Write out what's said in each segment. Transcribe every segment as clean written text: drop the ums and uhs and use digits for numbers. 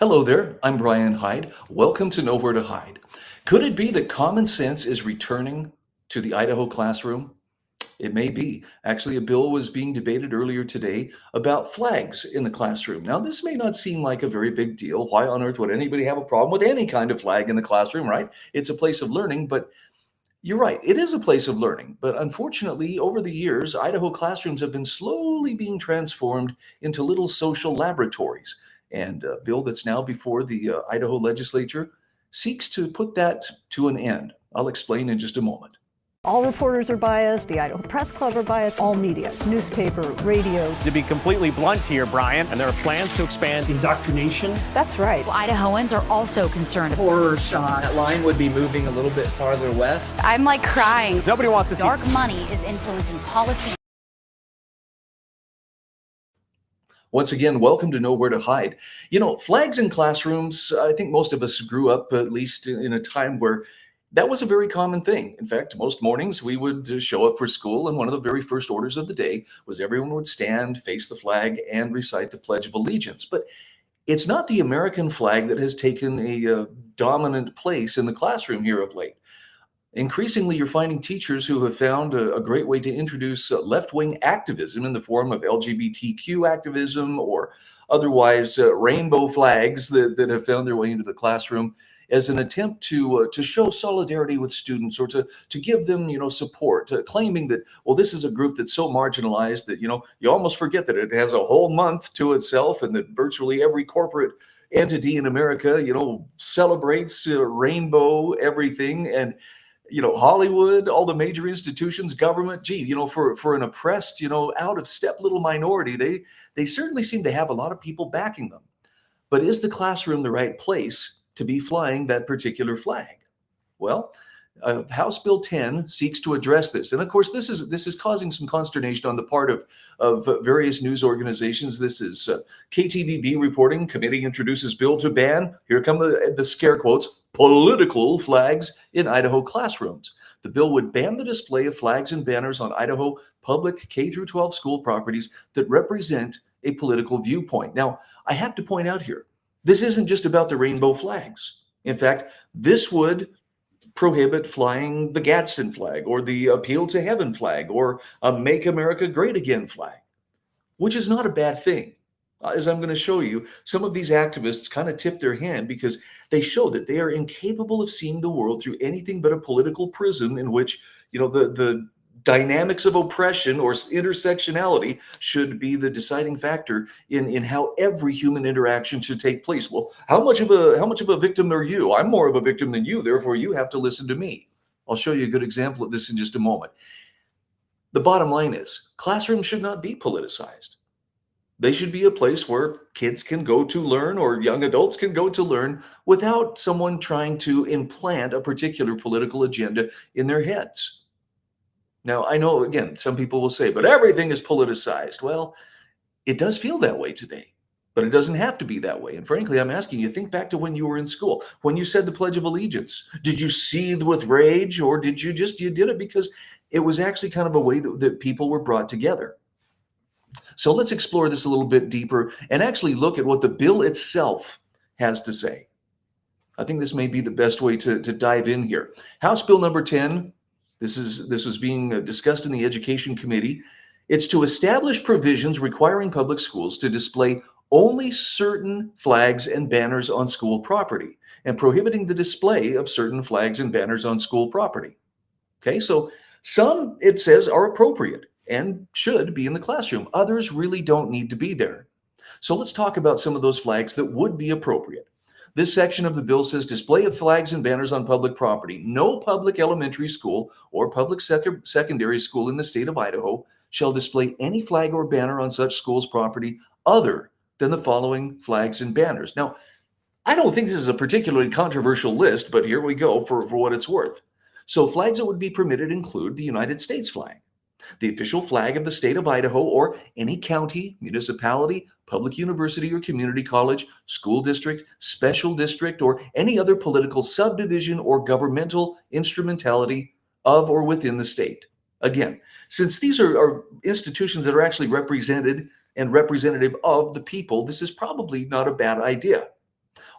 Hello there, I'm Brian Hyde. Welcome to Nowhere to Hide. Could it be that common sense is returning to the Idaho classroom? It may be. Actually, a bill was being debated earlier today about flags in the classroom. Now, this may not seem like a very big deal. Why on earth would anybody have a problem with any kind of flag in the classroom, right? It's a place of learning, but you're right. It is a place of learning. But unfortunately, over the years, Idaho classrooms have been slowly being transformed into little social laboratories. And a bill that's now before the Idaho legislature seeks to put that to an end. I'll explain in just a moment. All reporters are biased, the Idaho Press Club are biased, all media, newspaper, radio. To be completely blunt here, Brian, and there are plans to expand indoctrination. That's right. Well, Idahoans are also concerned. Horror shot. That line would be moving a little bit farther west. I'm like crying. Nobody wants to see Dark money is influencing policy. Once again, welcome to Nowhere to Hide. You know, flags in classrooms, I think most of us grew up at least in a time where that was a very common thing. In fact, most mornings we would show up for school, and one of the very first orders of the day was everyone would stand, face the flag, and recite the Pledge of Allegiance. But it's not the American flag that has taken a dominant place in the classroom here of late. Increasingly, you're finding teachers who have found a great way to introduce left-wing activism in the form of LGBTQ activism or otherwise rainbow flags that have found their way into the classroom as an attempt to show solidarity with students or to give them support, claiming that, well, this is a group that's so marginalized that you almost forget that it has a whole month to itself and that virtually every corporate entity in America celebrates rainbow everything. And Hollywood, all the major institutions, government, for an oppressed, out of step little minority, they certainly seem to have a lot of people backing them. But is the classroom the right place to be flying that particular flag? Well, House Bill 10 seeks to address this. And of course, this is causing some consternation on the part of various news organizations. This is KTVB reporting. Committee introduces bill to ban, here come the scare quotes, political flags in Idaho classrooms. The bill would ban the display of flags and banners on Idaho public K through 12 school properties that represent a political viewpoint. Now, I have to point out here, this isn't just about the rainbow flags. In fact, this would prohibit flying the Gadsden flag or the Appeal to Heaven flag or a Make America Great Again flag, which is not a bad thing. As I'm going to show you, some of these activists kind of tip their hand because they show that they are incapable of seeing the world through anything but a political prism in which, the dynamics of oppression or intersectionality should be the deciding factor in how every human interaction should take place. Well, how much of a victim are you? I'm more of a victim than you, therefore you have to listen to me. I'll show you a good example of this in just a moment. The bottom line is, classrooms should not be politicized. They should be a place where kids can go to learn or young adults can go to learn without someone trying to implant a particular political agenda in their heads. Now, I know, again, some people will say, but everything is politicized. Well, it does feel that way today, but it doesn't have to be that way. And frankly, I'm asking you, think back to when you were in school, when you said the Pledge of Allegiance. Did you seethe with rage, or did you did it because it was actually kind of a way that people were brought together? So let's explore this a little bit deeper and actually look at what the bill itself has to say. I think this may be the best way to dive in here. House Bill number 10. This was being discussed in the Education Committee. It's to establish provisions requiring public schools to display only certain flags and banners on school property and prohibiting the display of certain flags and banners on school property. Okay, so some, it says, are appropriate and should be in the classroom. Others really don't need to be there. So let's talk about some of those flags that would be appropriate. This section of the bill says display of flags and banners on public property. No public elementary school or public secondary school in the state of Idaho shall display any flag or banner on such school's property other than the following flags and banners. Now, I don't think this is a particularly controversial list, but here we go for what it's worth. So flags that would be permitted include the United States flag, the official flag of the state of Idaho or any county, municipality, public university or community college, school district, special district, or any other political subdivision or governmental instrumentality of or within the state. Again, since these are institutions that are actually represented and representative of the people, this is probably not a bad idea.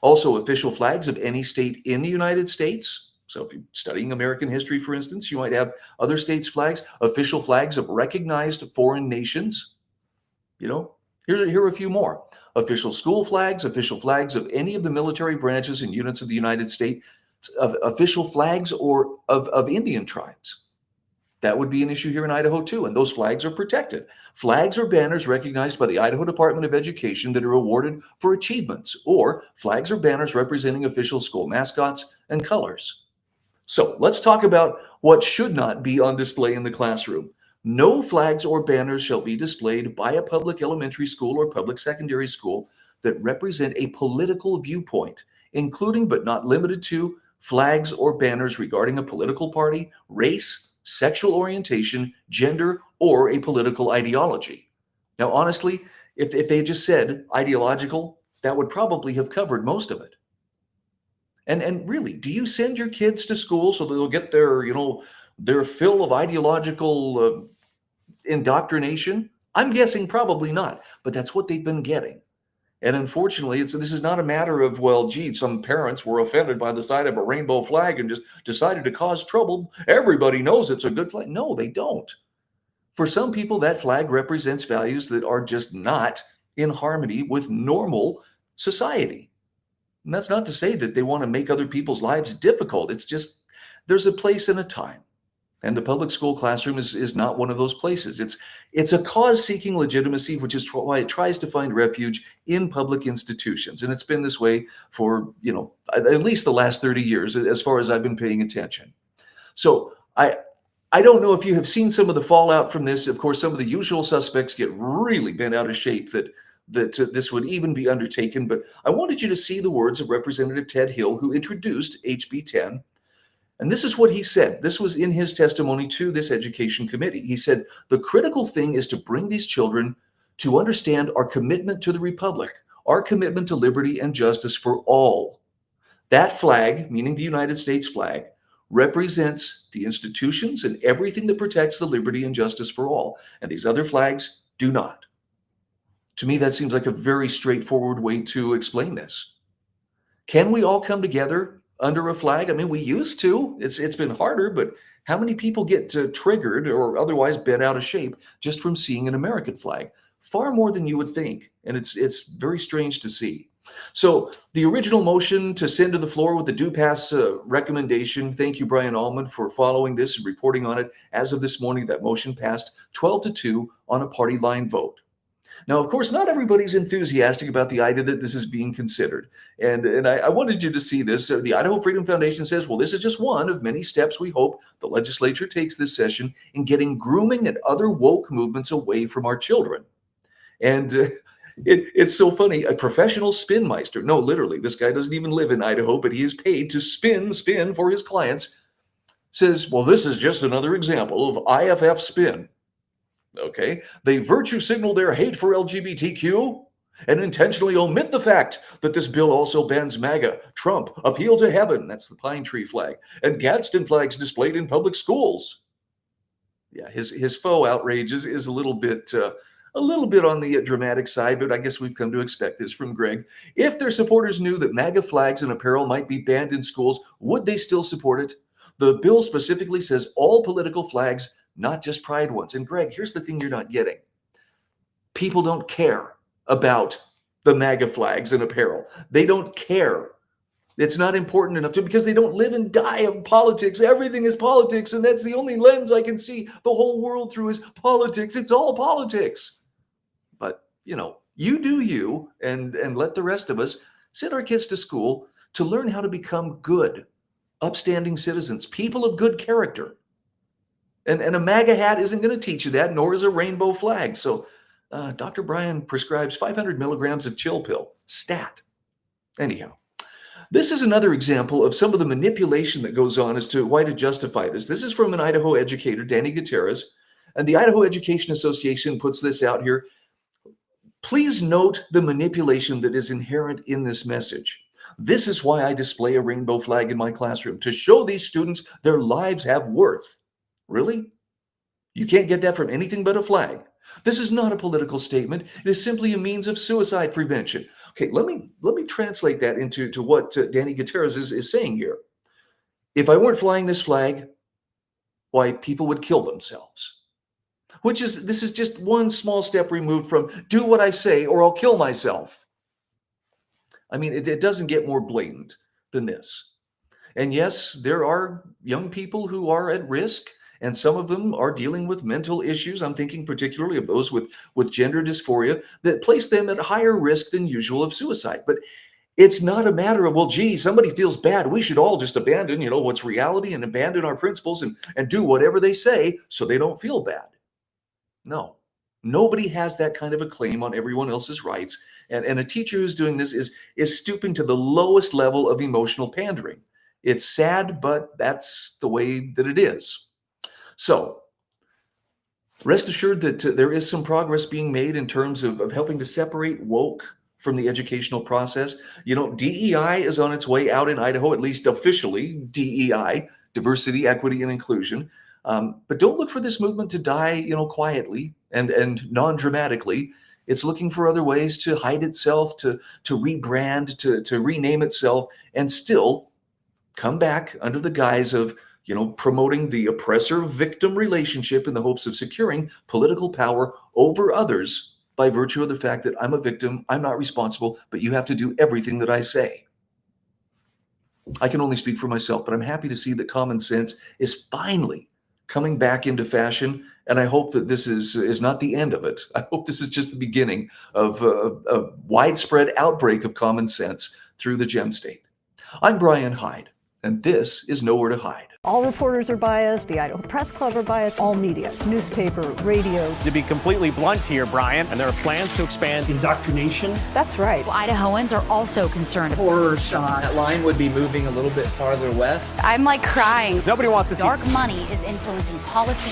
Also, official flags of any state in the United States. So if you're studying American history, for instance, you might have other states' flags, official flags of recognized foreign nations. Here are a few more. Official school flags, official flags of any of the military branches and units of the United States, of official flags or of Indian tribes. That would be an issue here in Idaho too, and those flags are protected. Flags or banners recognized by the Idaho Department of Education that are awarded for achievements, or flags or banners representing official school mascots and colors. So let's talk about what should not be on display in the classroom. No flags or banners shall be displayed by a public elementary school or public secondary school that represent a political viewpoint, including but not limited to flags or banners regarding a political party, race, sexual orientation, gender, or a political ideology. Now, honestly, if they just said ideological, that would probably have covered most of it. And really, do you send your kids to school so they'll get their fill of ideological indoctrination? I'm guessing probably not, but that's what they've been getting. And unfortunately, this is not a matter of, well, gee, some parents were offended by the sight of a rainbow flag and just decided to cause trouble. Everybody knows it's a good flag. No, they don't. For some people, that flag represents values that are just not in harmony with normal society. And that's not to say that they want to make other people's lives difficult. It's just there's a place and a time. And the public school classroom is not one of those places. It's a cause-seeking legitimacy, which is why it tries to find refuge in public institutions. And it's been this way for, at least the last 30 years, as far as I've been paying attention. So I don't know if you have seen some of the fallout from this. Of course, some of the usual suspects get really bent out of shape that this would even be undertaken. But I wanted you to see the words of Representative Ted Hill, who introduced HB 10. And this is what he said. This was in his testimony to this education committee. He said, the critical thing is to bring these children to understand our commitment to the Republic, our commitment to liberty and justice for all. That flag, meaning the United States flag, represents the institutions and everything that protects the liberty and justice for all. And these other flags do not. To me, that seems like a very straightforward way to explain this. Can we all come together under a flag? I mean, we used to. It's been harder, but how many people get triggered or otherwise bent out of shape just from seeing an American flag? Far more than you would think, and it's very strange to see. So the original motion to send to the floor with the do pass recommendation, thank you, Brian Allman, for following this and reporting on it. As of this morning, that motion passed 12-2 on a party line vote. Now, of course, not everybody's enthusiastic about the idea that this is being considered. And I wanted you to see this. The Idaho Freedom Foundation says, well, this is just one of many steps we hope the legislature takes this session in getting grooming and other woke movements away from our children. And it's so funny. A professional spin meister, no, literally, this guy doesn't even live in Idaho, but he is paid to spin for his clients, says, well, this is just another example of IFF spin. Okay, they virtue signal their hate for LGBTQ and intentionally omit the fact that this bill also bans MAGA, Trump, Appeal to Heaven, that's the pine tree flag, and Gadsden flags displayed in public schools. Yeah, his faux outrage is a little bit on the dramatic side, but I guess we've come to expect this from Greg. If their supporters knew that MAGA flags and apparel might be banned in schools, would they still support it? The bill specifically says all political flags, not just pride ones. And Greg, here's the thing you're not getting. People don't care about the MAGA flags and apparel. They don't care. It's not important enough to, because they don't live and die of politics. Everything is politics, and that's the only lens I can see the whole world through is politics. It's all politics. But, you do you, and let the rest of us send our kids to school to learn how to become good, upstanding citizens, people of good character. And a MAGA hat isn't going to teach you that, nor is a rainbow flag. So Dr. Brian prescribes 500 milligrams of chill pill, stat. Anyhow, this is another example of some of the manipulation that goes on as to why to justify this. This is from an Idaho educator, Danny Gutierrez, and the Idaho Education Association puts this out here. Please note the manipulation that is inherent in this message. This is why I display a rainbow flag in my classroom, to show these students their lives have worth. Really? You can't get that from anything but a flag. This is not a political statement. It is simply a means of suicide prevention. Okay, let me translate that into what Danny Gutierrez is saying here. If I weren't flying this flag, why, people would kill themselves. This is just one small step removed from do what I say or I'll kill myself. I mean, it doesn't get more blatant than this. And yes, there are young people who are at risk, and some of them are dealing with mental issues. I'm thinking particularly of those with gender dysphoria that place them at higher risk than usual of suicide. But it's not a matter of, well, gee, somebody feels bad, we should all just abandon, what's reality and abandon our principles and do whatever they say so they don't feel bad. No, nobody has that kind of a claim on everyone else's rights. And a teacher who's doing this is stooping to the lowest level of emotional pandering. It's sad, but that's the way that it is. So rest assured that there is some progress being made in terms of helping to separate woke from the educational process. DEI is on its way out in Idaho, at least officially, DEI, diversity, equity, and inclusion. But don't look for this movement to die, quietly and non-dramatically. It's looking for other ways to hide itself, to rebrand, to rename itself, and still come back under the guise of, promoting the oppressor-victim relationship in the hopes of securing political power over others by virtue of the fact that I'm a victim, I'm not responsible, but you have to do everything that I say. I can only speak for myself, but I'm happy to see that common sense is finally coming back into fashion, and I hope that this is not the end of it. I hope this is just the beginning of a widespread outbreak of common sense through the Gem State. I'm Brian Hyde, and this is Nowhere to Hide. All reporters are biased. The Idaho Press Club are biased. All media, newspaper, radio. To be completely blunt here, Brian, and there are plans to expand indoctrination. That's right. Well, Idahoans are also concerned. Horror shot. That line would be moving a little bit farther west. I'm like crying. Nobody wants to see Dark money is influencing policy.